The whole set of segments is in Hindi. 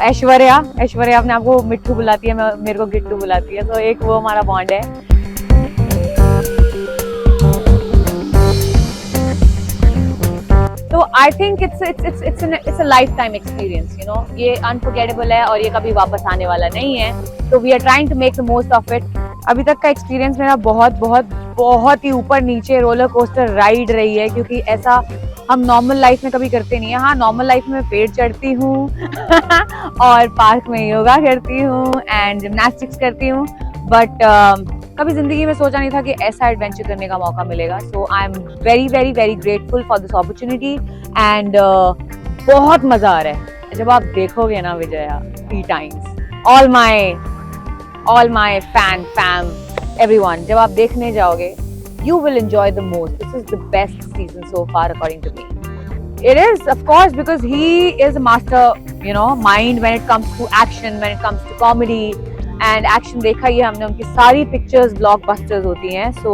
ऐश्वर्या ऐश्वर्या अपने आपको मिट्टू बुलाती है, मेरे को गिट्टू बुलाती है, तो एक वो हमारा बॉन्ड है। तो आई think it's a life time experience, you know, ये अनफॉरगेटेबल है और ये कभी वापस आने वाला नहीं है, तो we are trying to make the most of it. अभी तक का एक्सपीरियंस मेरा बहुत बहुत बहुत ही ऊपर नीचे रोलर कोस्टर राइड रही है, क्योंकि ऐसा हम नॉर्मल लाइफ में कभी करते नहीं है। हाँ, नॉर्मल लाइफ में पेड़ चढ़ती हूँ और पार्क में योगा करती हूँ एंड जिम्नास्टिक्स करती हूँ, बट कभी जिंदगी में सोचा नहीं था कि ऐसा एडवेंचर करने का मौका मिलेगा। So I am very very very grateful for this opportunity and बहुत मजा आ रहा है। जब आप देखोगे ना Vijaya T Times, all my fam everyone, जब आप देखने जाओगे you will enjoy the most. This is the best season so far according to me. It is, of course, because he is a master, you know, mind when it comes to action, when it comes to comedy and action। देखा ही है हमने, उनकी सारी पिक्चर्स ब्लॉकबस्टर्स होती हैं। So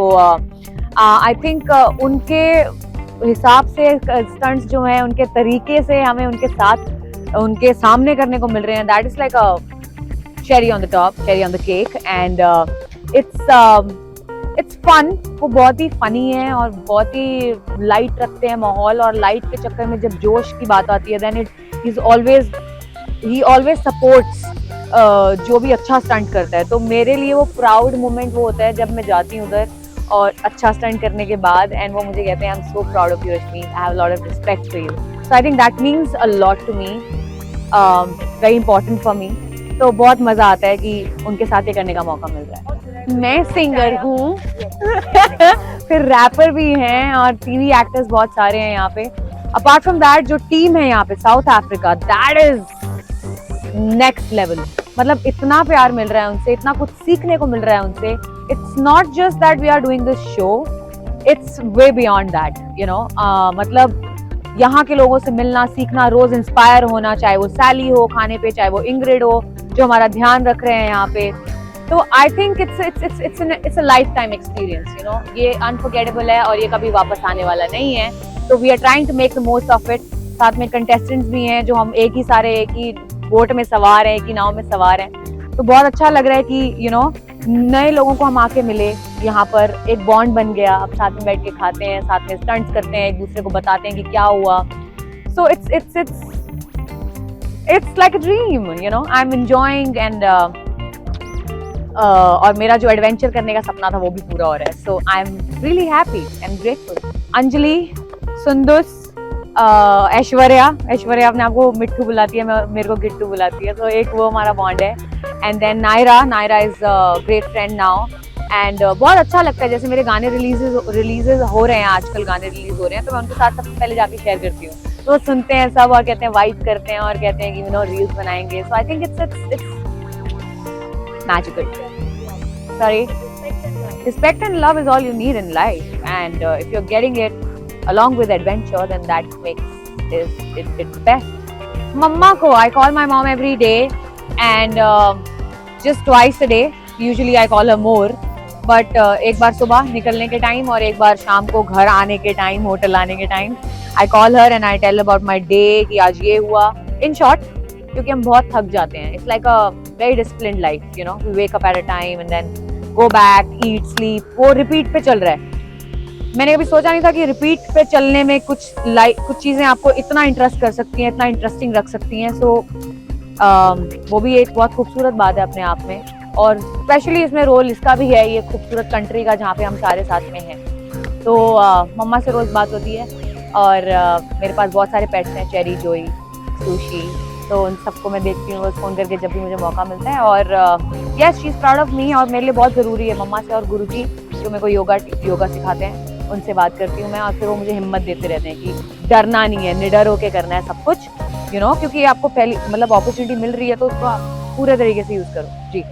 I think उनके हिसाब से स्टंट्स जो हैं, उनके तरीके से हमें उनके साथ उनके सामने करने को मिल रहे हैं। That is like a cherry on the top, cherry on the cake, and it's fun। वो बहुत ही फनी है और बहुत ही लाइट रखते हैं माहौल, और लाइट के चक्कर में जब जोश की बात आती है देन he always supports जो भी अच्छा स्टंट करता है। तो मेरे लिए वो प्राउड मोमेंट वो होता है जब मैं जाती हूँ उधर और अच्छा स्टंट करने के बाद एंड वो मुझे कहते हैं I am so proud of you Rashmi, I have a lot of respect for you. So I think that means a lot to me, very important for me. तो बहुत मजा आता है कि उनके साथ ये करने का मौका मिल रहा है। मैं सिंगर हूँ फिर रैपर भी हैं और टीवी एक्टर्स बहुत सारे हैं यहाँ पे। अपार्ट फ्रॉम दैट जो टीम है यहाँ पे south Africa, that is next level. मतलब इतना प्यार मिल रहा है उनसे, इतना कुछ सीखने को मिल रहा है उनसे। It's not just that we are doing this show, it's way beyond that, you know. मतलब यहाँ के लोगों से मिलना, सीखना, रोज इंस्पायर होना, चाहे वो सैली हो खाने पे, चाहे वो इंग्रिड हो जो हमारा ध्यान रख रहे हैं यहाँ पे। तो आई think it's a life time experience, you know, ये अनफॉरगेटेबल है और ये कभी वापस आने वाला नहीं है। तो we are trying to make the most of it. साथ में कंटेस्टेंट्स भी हैं जो हम एक ही बोट में सवार हैं, एक ही नाव में सवार हैं। तो बहुत अच्छा लग रहा है कि यू नो नए लोगों को हम आके मिले यहाँ पर, एक बॉन्ड बन गया। अब साथ में बैठ के खाते हैं, साथ में स्टंट्स करते हैं, एक दूसरे को बताते हैं कि क्या हुआ। So it's like a dream, you know, I am enjoying and और मेरा जो एडवेंचर करने का सपना था वो भी पूरा हो रहा है। So I am really happy and grateful. Anjali, Sundus, Aishwarya अपने आपको मिट्टू बुलाती है, मेरे को गिट्टू बुलाती है, तो एक वो हमारा बॉन्ड है। And then Naira is great friend now and बहुत अच्छा लगता है। जैसे मेरे गाने रिलीजेस हो रहे हैं आजकल, गाने रिलीज हो रहे हैं, तो मैं उनके साथ सबसे पहले जाके शेयर करती हूँ। तो वो सुनते हैं सब और कहते हैं, वाइब करते हैं और कहते हैं कि यू नो रील्स बनाएंगे। So I think it's magical. Sorry. Respect and love is all you need in life, and if you're getting it along with adventure, then that makes it best. Mama ko, I call my mom every day, and just twice a day. Usually I call her more, but एक बार सुबह निकलने के टाइम और एक बार शाम को घर आने के टाइम, होटल आने के time, I call her and I tell about my day कि आज ये हुआ। In short, क्योंकि हम बहुत थक जाते हैं। It's like a very disciplined life, you know, we wake up at a time and then go back, eat, sleep, वो रिपीट पे चल रहा है। मैंने कभी सोचा नहीं था कि रिपीट पे चलने में कुछ चीजें आपको इतना इंटरेस्ट कर सकती हैं, इतना इंटरेस्टिंग रख सकती हैं। सो वो भी एक बहुत खूबसूरत बात है अपने आप में, और स्पेशली इसमें रोल इसका भी है, ये खूबसूरत कंट्री का जहाँ पे हम सारे साथ में हैं। तो मम्मा से रोज बात होती है और मेरे पास बहुत सारे पेट्स हैं, चेरी, जोई, सुशी, तो उन सबको मैं देखती हूँ रोज फोन करके जब भी मुझे मौका मिलता है। और yes, she is proud of me, और मेरे लिए बहुत ज़रूरी है मम्मा से और गुरुजी जो मेरे को योगा सिखाते हैं, उनसे बात करती हूँ मैं, और फिर वो मुझे हिम्मत देते रहते हैं कि डरना नहीं है, निडर होके करना है सब कुछ, यू नो, क्योंकि आपको पहली मतलब अपॉर्चुनिटी मिल रही है तो उसको आप पूरे तरीके से यूज़ करो। जी।